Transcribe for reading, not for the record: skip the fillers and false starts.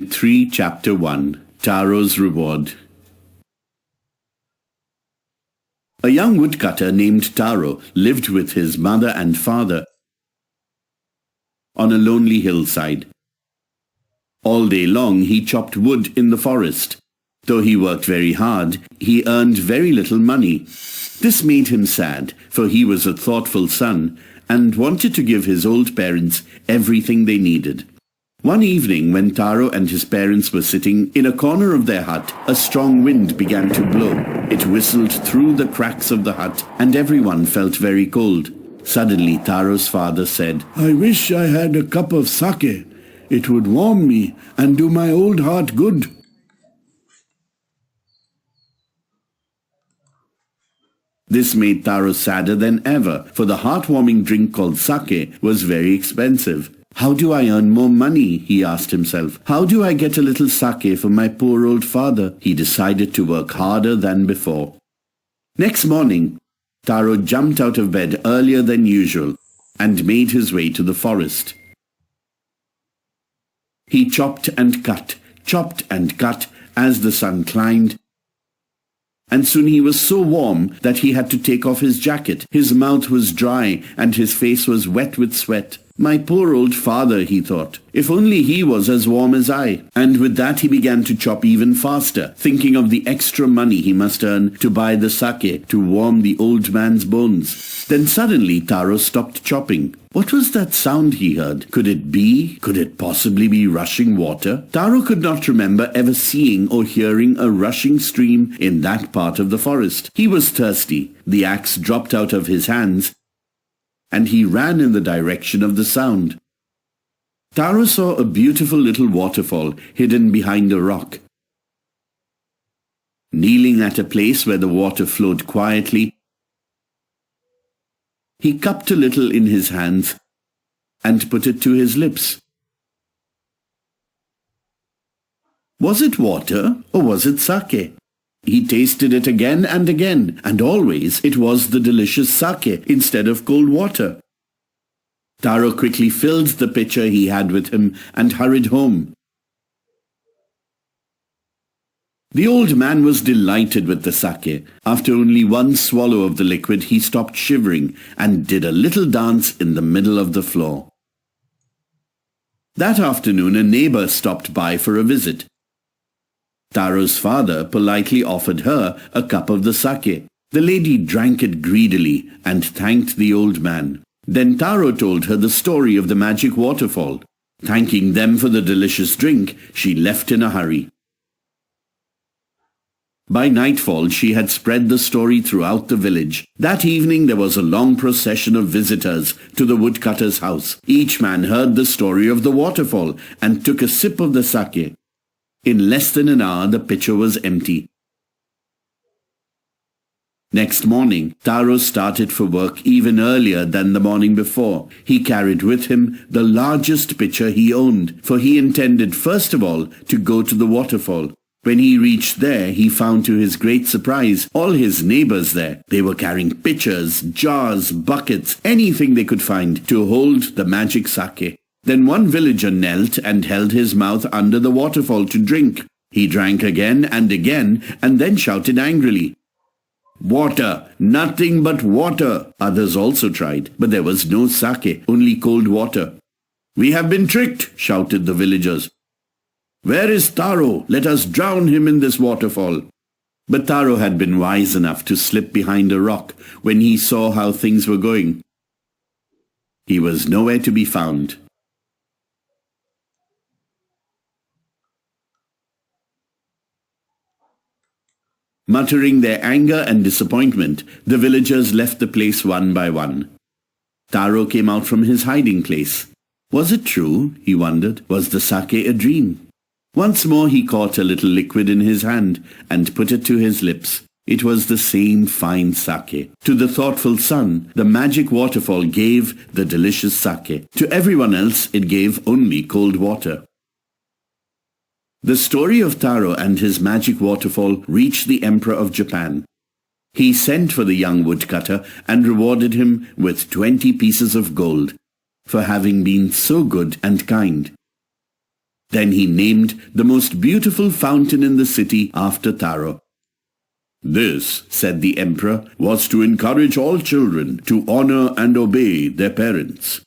3 Chapter 1 Taro's Reward. A young woodcutter named Taro lived with his mother and father on a lonely hillside. All day long he chopped wood in the forest. Though he worked very hard, he earned very little money. This made him sad, for he was a thoughtful son and wanted to give his old parents everything they needed. One evening, when Taro and his parents were sitting in a corner of their hut, a strong wind began to blow. It whistled through the cracks of the hut, and everyone felt very cold. Suddenly, Taro's father said, "I wish I had a cup of sake. It would warm me and do my old heart good." This made Taro sadder than ever, for the heartwarming drink called sake was very expensive. "How do I earn more money?" he asked himself. "How do I get a little sake for my poor old father?" He decided to work harder than before. Next morning, Taro jumped out of bed earlier than usual and made his way to the forest. He chopped and cut as the sun climbed, and soon he was so warm that he had to take off his jacket. His mouth was dry and his face was wet with sweat. "My poor old father," he thought. "If only he was as warm as I." And with that he began to chop even faster, thinking of the extra money he must earn to buy the sake to warm the old man's bones. Then suddenly Taro stopped chopping. What was that sound he heard? Could it possibly be rushing water? Taro could not remember ever seeing or hearing a rushing stream in that part of the forest. He was thirsty. The axe dropped out of his hands, and he ran in the direction of the sound. Taro saw a beautiful little waterfall hidden behind a rock. Kneeling at a place where the water flowed quietly, he cupped a little in his hands and put it to his lips. Was it water or was it sake? He tasted it again, and always it was the delicious sake instead of cold water. Taro quickly filled the pitcher he had with him and hurried home. The old man was delighted with the sake. After only one swallow of the liquid, he stopped shivering and did a little dance in the middle of the floor. That afternoon, a neighbor stopped by for a visit. Taro's father politely offered her a cup of the sake. The lady drank it greedily and thanked the old man. Then Taro told her the story of the magic waterfall. Thanking them for the delicious drink, she left in a hurry. By nightfall, she had spread the story throughout the village. That evening, there was a long procession of visitors to the woodcutter's house. Each man heard the story of the waterfall and took a sip of the sake. In less than an hour, the pitcher was empty. Next morning, Taro started for work even earlier than the morning before. He carried with him the largest pitcher he owned, for he intended first of all to go to the waterfall. When he reached there, he found to his great surprise all his neighbors there. They were carrying pitchers, jars, buckets, anything they could find to hold the magic sake. Then one villager knelt and held his mouth under the waterfall to drink. He drank again, and then shouted angrily, "Water! Nothing but water!" Others also tried, but there was no sake, only cold water. "We have been tricked!" shouted the villagers. "Where is Taro? Let us drown him in this waterfall." But Taro had been wise enough to slip behind a rock when he saw how things were going. He was nowhere to be found. Muttering their anger and disappointment, the villagers left the place one by one. Taro came out from his hiding place. Was it true, he wondered? Was the sake a dream? Once more he caught a little liquid in his hand and put it to his lips. It was the same fine sake. To the thoughtful son, the magic waterfall gave the delicious sake. To everyone else, it gave only cold water. The story of Taro and his magic waterfall reached the Emperor of Japan. He sent for the young woodcutter and rewarded him with 20 pieces of gold for having been so good and kind. Then he named the most beautiful fountain in the city after Taro. This, said the emperor, was to encourage all children to honor and obey their parents.